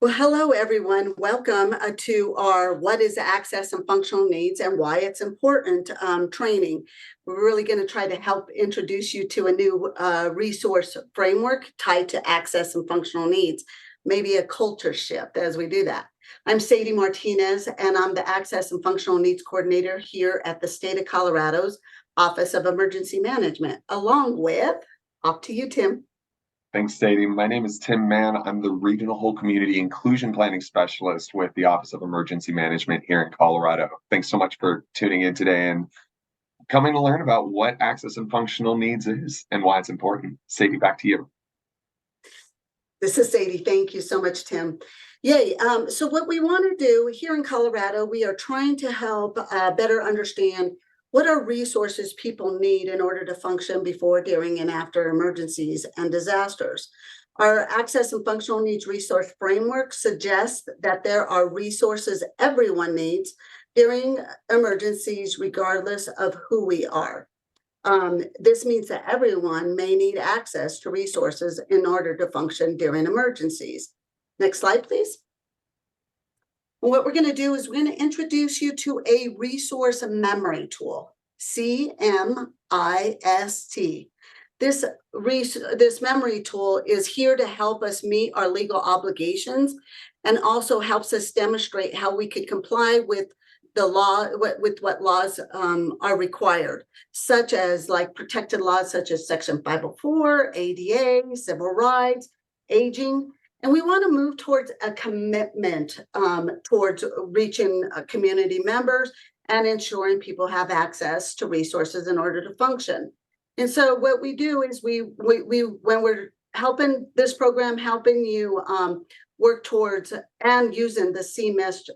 Well, hello, everyone. Welcome to our What is Access and Functional Needs and Why It's Important training. We're really going to try to help introduce you to a new resource framework tied to access and functional needs, maybe a culture shift as we do that. I'm Sadie Martinez, and I'm the Access and Functional Needs Coordinator here at the State of Colorado's Office of Emergency Management, along with, off to you, Tim. Thanks, Sadie. My name is Tim Mann. I'm the Regional Whole Community Inclusion Planning Specialist with the Office of Emergency Management here in Colorado. Thanks so much for tuning in today and coming to learn about what access and functional needs is and why it's important. Sadie, back to you. This is Sadie. Thank you so much, Tim. Yay. So what we want to do here in Colorado, we are trying to help better understand what are resources people need in order to function before, during, and after emergencies and disasters. Our Access and Functional Needs Resource Framework suggests that there are resources everyone needs during emergencies, regardless of who we are. This means that everyone may need access to resources in order to function during emergencies. Next slide, please. What we're going to do is we're going to introduce you to a resource memory tool, CMIST. This memory tool is here to help us meet our legal obligations and also helps us demonstrate how we could comply with the law, with what laws are required, such as like protected laws such as Section 504, ADA, civil rights, aging. And we want to move towards a commitment towards reaching community members and ensuring people have access to resources in order to function. And so what we do is we when we're helping this program, helping you work towards and using the CMIST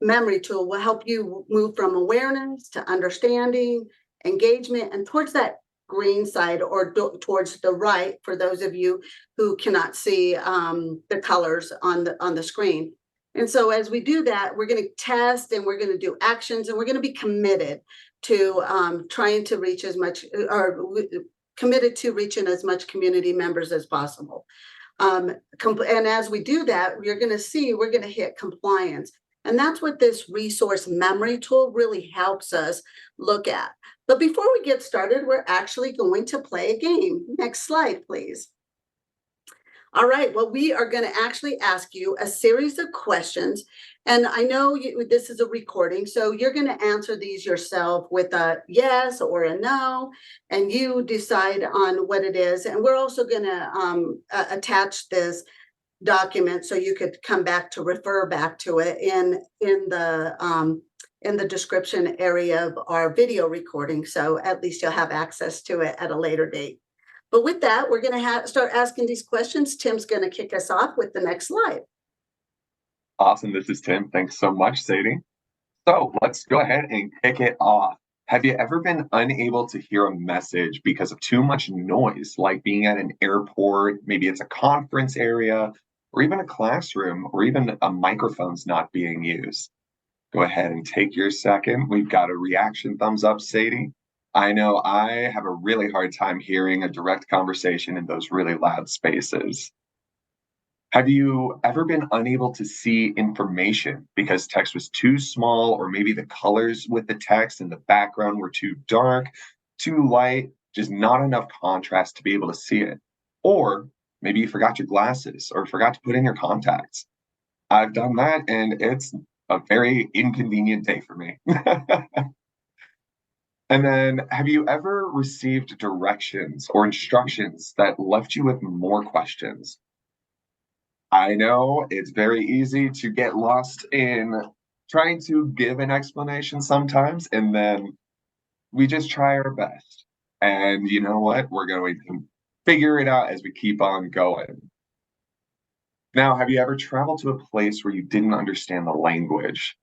memory tool will help you move from awareness to understanding, engagement, and towards that green side or towards the right for those of you who cannot see the colors on the screen. And so as we do that, we're going to test and we're going to do actions and we're going to be committed to trying to reach as much or committed to reaching as much community members as possible. And as we do that, we're going to hit compliance. And that's what this resource memory tool really helps us look at. But before we get started, we're actually going to play a game. Next slide, please. All right, well, we are going to actually ask you a series of questions. And I know this is a recording, so you're going to answer these yourself with a yes or a no, and you decide on what it is. And we're also going to attach this document so you could come back to refer back to it in the description area of our video recording, so at least you'll have access to it at a later date. But with that, we're going to start asking these questions. Tim's going to kick us off with the next slide. Awesome. This is Tim. Thanks so much, Sadie. So let's go ahead and kick it off. Have you ever been unable to hear a message because of too much noise, like being at an airport, maybe it's a conference area, or even a classroom, or even a microphone's not being used? Go ahead and take your second. We've got a reaction thumbs up, Sadie. I know I have a really hard time hearing a direct conversation in those really loud spaces. Have you ever been unable to see information because text was too small, or maybe the colors with the text and the background were too dark, too light, just not enough contrast to be able to see it? Or maybe you forgot your glasses or forgot to put in your contacts. I've done that, and it's a very inconvenient day for me. And then, have you ever received directions or instructions that left you with more questions? I know it's very easy to get lost in trying to give an explanation sometimes, and then we just try our best. And you know what? We're going to figure it out as we keep on going. Now, have you ever traveled to a place where you didn't understand the language?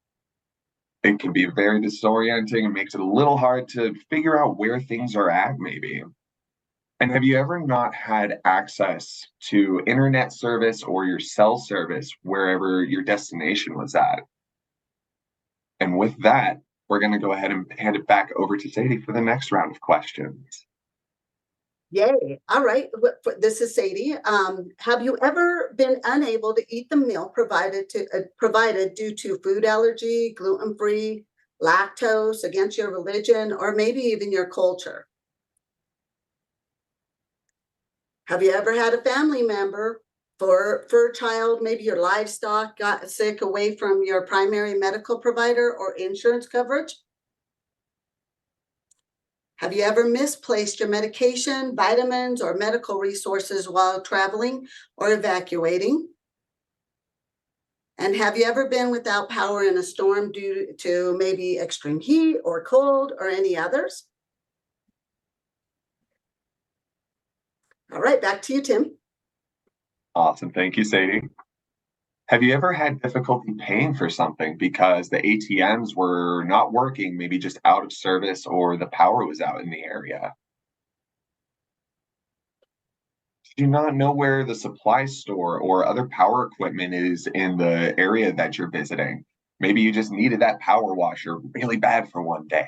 It can be very disorienting and makes it a little hard to figure out where things are at, maybe. And have you ever not had access to internet service or your cell service wherever your destination was at? And with that, we're going to go ahead and hand it back over to Sadie for the next round of questions. Yay. All right. This is Sadie. Have you ever been unable to eat the meal provided due to food allergy, gluten-free, lactose, against your religion, or maybe even your culture? Have you ever had a family member for a child, maybe your livestock got sick away from your primary medical provider or insurance coverage? Have you ever misplaced your medication, vitamins, or medical resources while traveling or evacuating? And have you ever been without power in a storm due to maybe extreme heat or cold or any others? All right, back to you, Tim. Awesome. Thank you, Sadie. Have you ever had difficulty paying for something because the ATMs were not working, maybe just out of service or the power was out in the area? Do you not know where the supply store or other power equipment is in the area that you're visiting? Maybe you just needed that power washer really bad for one day.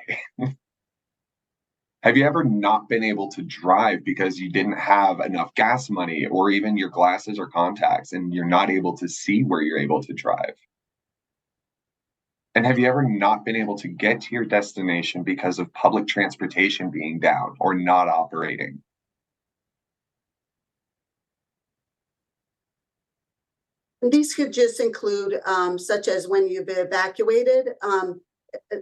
Have you ever not been able to drive because you didn't have enough gas money or even your glasses or contacts and you're not able to see where you're able to drive? And have you ever not been able to get to your destination because of public transportation being down or not operating? These could just include, such as when you've been evacuated.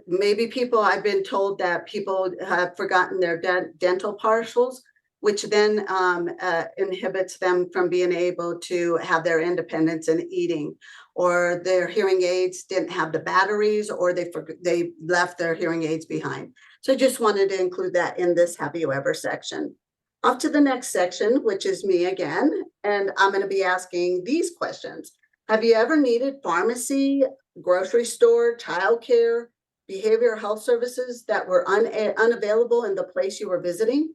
Maybe people, I've been told that people have forgotten their dental partials, which then inhibits them from being able to have their independence in eating, or their hearing aids didn't have the batteries, or they left their hearing aids behind. So I just wanted to include that in this Have You Ever section. Off to the next section, which is me again, and I'm going to be asking these questions. Have you ever needed pharmacy, grocery store, childcare, behavioral health services that were unavailable in the place you were visiting?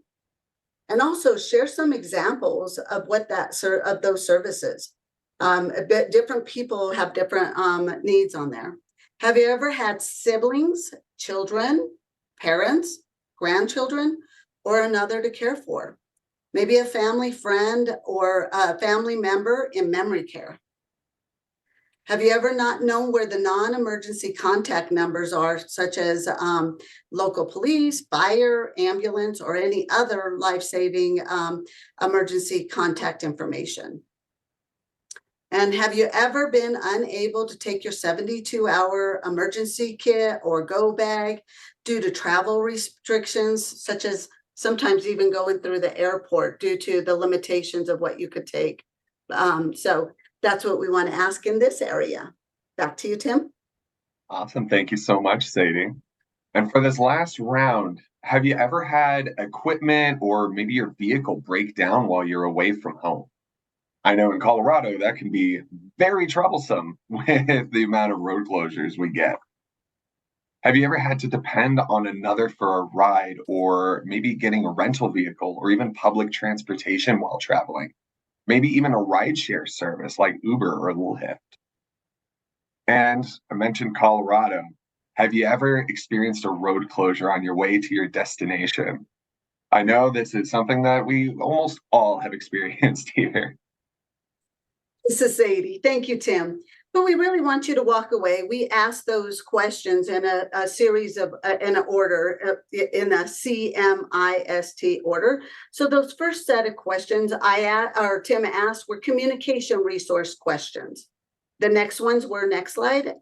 And also share some examples of what of those services. A bit different people have different needs on there. Have you ever had siblings, children, parents, grandchildren, or another to care for? Maybe a family friend or a family member in memory care. Have you ever not known where the non-emergency contact numbers are, such as local police, fire, ambulance, or any other life-saving emergency contact information? And have you ever been unable to take your 72-hour emergency kit or go bag due to travel restrictions, such as sometimes even going through the airport due to the limitations of what you could take? So that's what we want to ask in this area. Back to you, Tim. Awesome. Thank you so much, Sadie. And for this last round, have you ever had equipment or maybe your vehicle break down while you're away from home? I know in Colorado that can be very troublesome with the amount of road closures we get. Have you ever had to depend on another for a ride or maybe getting a rental vehicle or even public transportation while traveling? Maybe even a rideshare service like Uber or Lyft. And I mentioned Colorado. Have you ever experienced a road closure on your way to your destination? I know this is something that we almost all have experienced here. This is Sadie. Thank you, Tim. But we really want you to walk away. We asked those questions in a series of, in an order, in a CMIST order. So those first set of questions Tim asked were communication resource questions. The next ones were, next slide,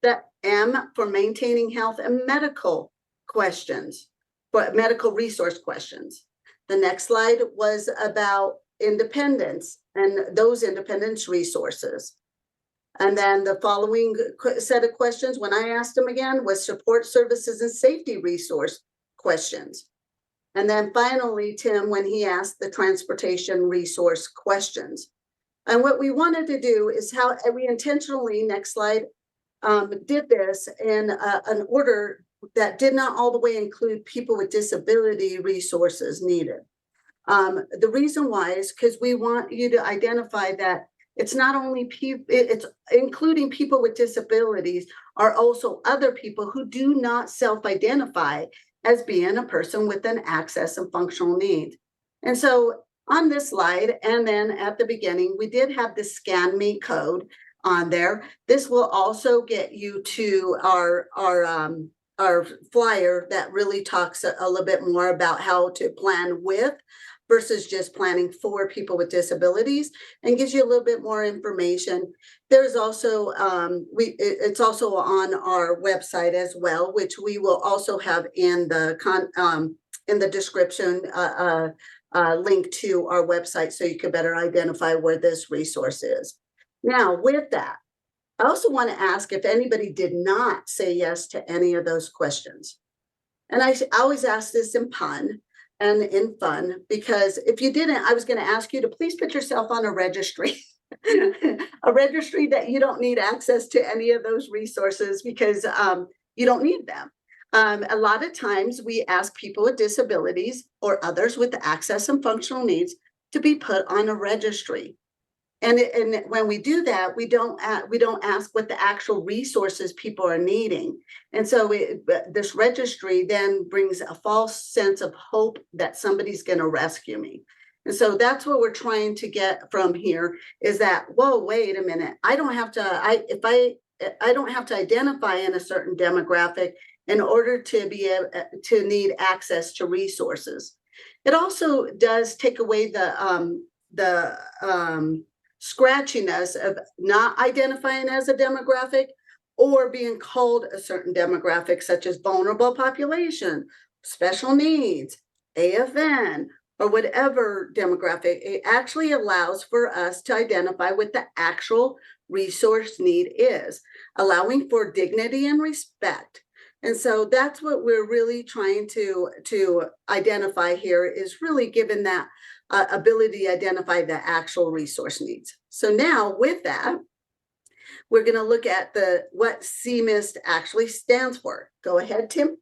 the M for maintaining health and medical questions, but medical resource questions. The next slide was about independence and those independence resources. And then the following set of questions, when I asked them again, was support services and safety resource questions. And then finally, Tim, when he asked the transportation resource questions. And what we wanted to do is how we intentionally, next slide, did this in an order that did not all the way include people with disability resources needed. The reason why is because we want you to identify that it's not only people, it's including people with disabilities are also other people who do not self-identify as being a person with an access and functional need. And so on this slide, and then at the beginning, we did have the Scan Me code on there. This will also get you to our flyer that really talks a little bit more about how to plan with versus just planning for people with disabilities, and gives you a little bit more information. There's also it's also on our website as well, which we will also have in the description, link to our website, so you can better identify where this resource is. Now, with that, I also want to ask if anybody did not say yes to any of those questions. And I always ask this in pun and in fun, because if you didn't, I was going to ask you to please put yourself on a registry. A registry that you don't need access to any of those resources, because you don't need them. A lot of times we ask people with disabilities or others with access and functional needs to be put on a registry. And when we do that, we don't ask what the actual resources people are needing. And so this registry then brings a false sense of hope that somebody's going to rescue me. And so that's what we're trying to get from here, is that, whoa, wait a minute, I don't have to identify in a certain demographic in order to be able to need access to resources. It also does take away the scratchiness of not identifying as a demographic or being called a certain demographic, such as vulnerable population, special needs, AFN, or whatever demographic. It actually allows for us to identify what the actual resource need is, allowing for dignity and respect. And so that's what we're really trying to identify here, is really given that ability to identify the actual resource needs. So now with that, we're going to look at what CMIST actually stands for. Go ahead, Tim.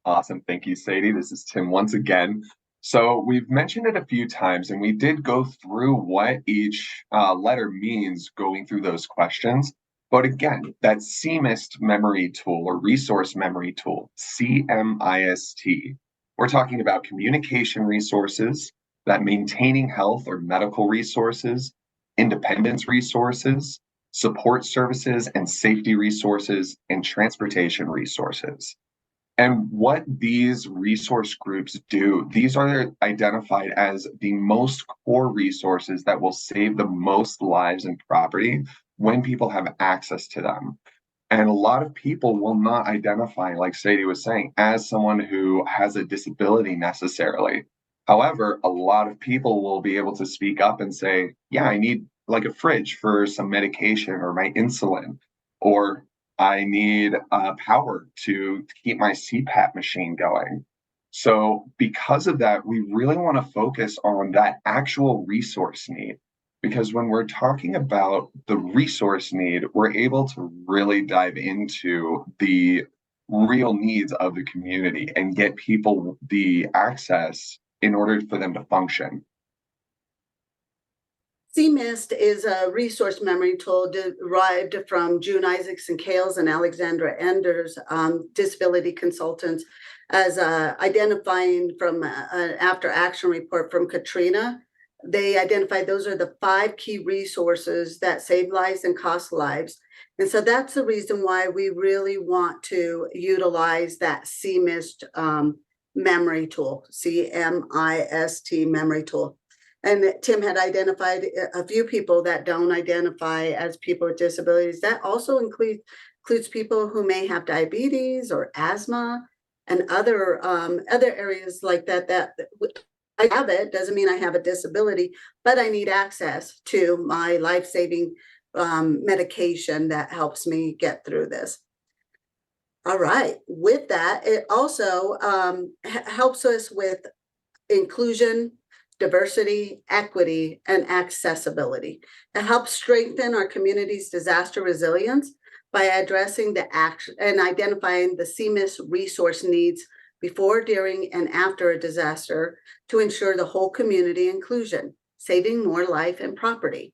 Awesome. Thank you, Sadie. This is Tim once again. So we've mentioned it a few times, and we did go through what each letter means going through those questions. But again, that CMIST memory tool, or resource memory tool, CMIST, we're talking about communication resources, that maintaining health or medical resources, independence resources, support services and safety resources, and transportation resources. And what these resource groups do, these are identified as the most core resources that will save the most lives and property when people have access to them. And a lot of people will not identify, like Sadie was saying, as someone who has a disability necessarily. However, a lot of people will be able to speak up and say, yeah, I need like a fridge for some medication or my insulin, or I need power to keep my CPAP machine going. So because of that, we really want to focus on that actual resource need, because when we're talking about the resource need, we're able to really dive into the real needs of the community and get people the access in order for them to function. CMIST is a resource memory tool derived from June Isaacson Kales and Alexandra Enders, disability consultants, as identifying from an after action report from Katrina. They identified those are the 5 key resources that save lives and cost lives. And so that's the reason why we really want to utilize that CMIST memory tool, CMIST memory tool. And Tim had identified a few people that don't identify as people with disabilities. That also includes people who may have diabetes or asthma and other areas like that. That I have it doesn't mean I have a disability, but I need access to my life-saving medication that helps me get through this. All right. With that, it also helps us with inclusion, diversity, equity, and accessibility. It helps strengthen our community's disaster resilience by addressing the action and identifying the CMIST resource needs before, during, and after a disaster to ensure the whole community inclusion, saving more life and property.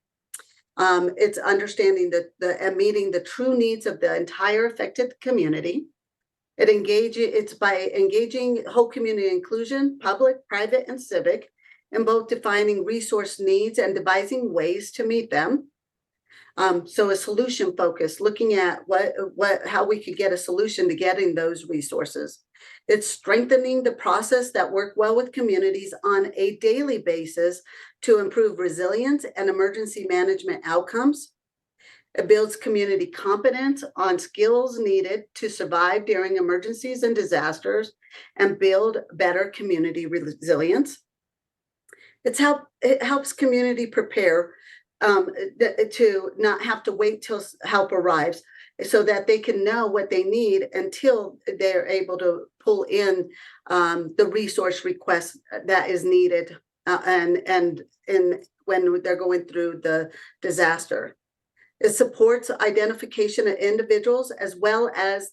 It's understanding and meeting the true needs of the entire affected community. It's by engaging whole community inclusion, public, private, and civic, in both defining resource needs and devising ways to meet them. So a solution focus, looking at how we could get a solution to getting those resources. It's strengthening the process that work well with communities on a daily basis to improve resilience and emergency management outcomes. It builds community competence on skills needed to survive during emergencies and disasters and build better community resilience. It helps community prepare to not have to wait till help arrives, so that they can know what they need until they're able to pull in the resource request that is needed and when they're going through the disaster. It supports identification of individuals as well as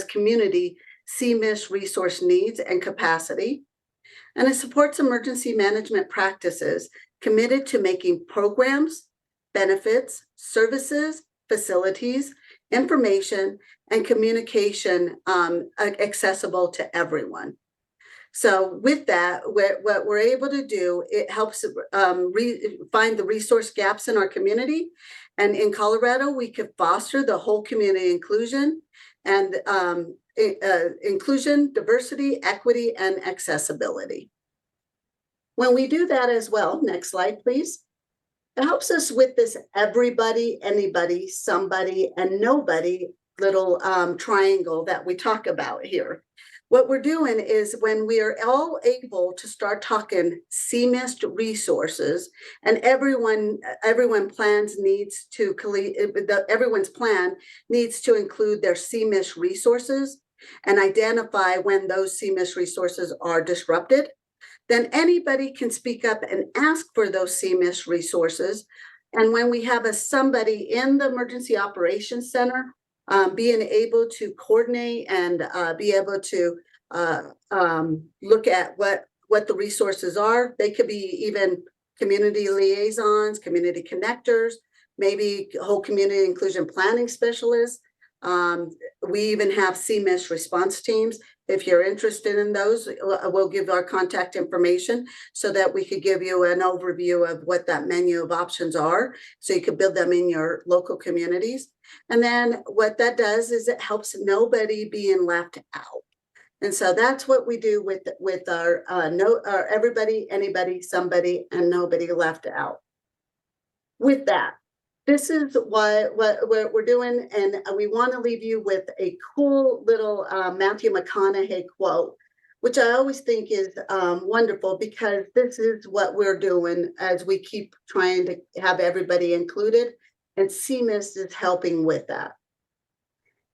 community CMIS resource needs and capacity. And it supports emergency management practices committed to making programs, benefits, services, facilities, information, and communication accessible to everyone. So with that, what we're able to do, it helps find the resource gaps in our community. And in Colorado, we could foster the whole community inclusion and inclusion, diversity, equity, and accessibility. When we do that as well, next slide, please. It helps us with this everybody, anybody, somebody, and nobody little triangle that we talk about here. What we're doing is when we are all able to start talking CMIS resources, and everyone's plan needs to include their CMIS resources and identify when those CMIS resources are disrupted, then anybody can speak up and ask for those CMIS resources. And when we have somebody in the Emergency Operations Center, being able to coordinate and be able to look at what the resources are. They could be even community liaisons, community connectors, maybe whole community inclusion planning specialists. We even have CMIS response teams. If you're interested in those, we'll give our contact information so that we could give you an overview of what that menu of options are, so you could build them in your local communities. And then what that does is it helps nobody being left out. And so that's what we do with our everybody, anybody, somebody, and nobody left out. With that, this is what we're doing, and we want to leave you with a cool little Matthew McConaughey quote, which I always think is wonderful, because this is what we're doing as we keep trying to have everybody included, and CMIS is helping with that.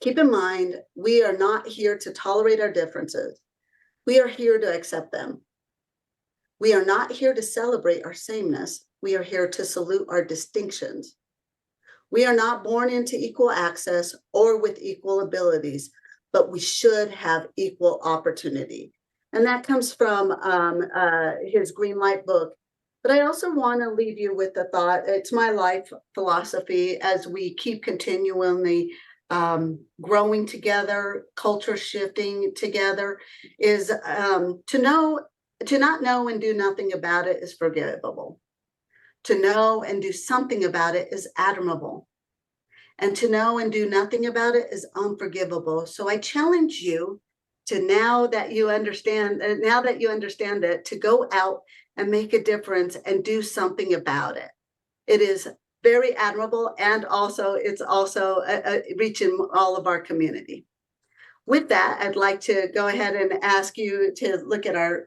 Keep in mind, we are not here to tolerate our differences. We are here to accept them. We are not here to celebrate our sameness. We are here to salute our distinctions. We are not born into equal access or with equal abilities, but we should have equal opportunity. And that comes from his Green Light book. But I also want to leave you with the thought, it's my life philosophy as we keep continually growing together, culture shifting together, is to not know and do nothing about it is forgivable. To know and do something about it is admirable. And to know and do nothing about it is unforgivable. So I challenge you to, now that you understand it, to go out and make a difference and do something about it. It is very admirable, and it's also reaching all of our community. With that, I'd like to go ahead and ask you to look at our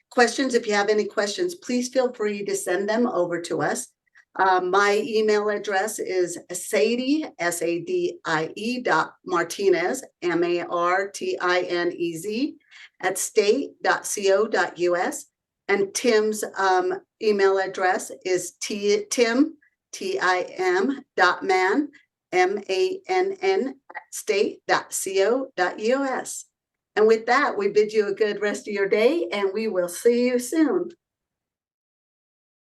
questions. If you have any questions, please feel free to send them over to us. My email address is Sadie, SADIE.Martinez, MARTINEZ, at state.co.us. And Tim's email address is tim.man, MANN, state.co.us. And with that, we bid you a good rest of your day, and we will see you soon.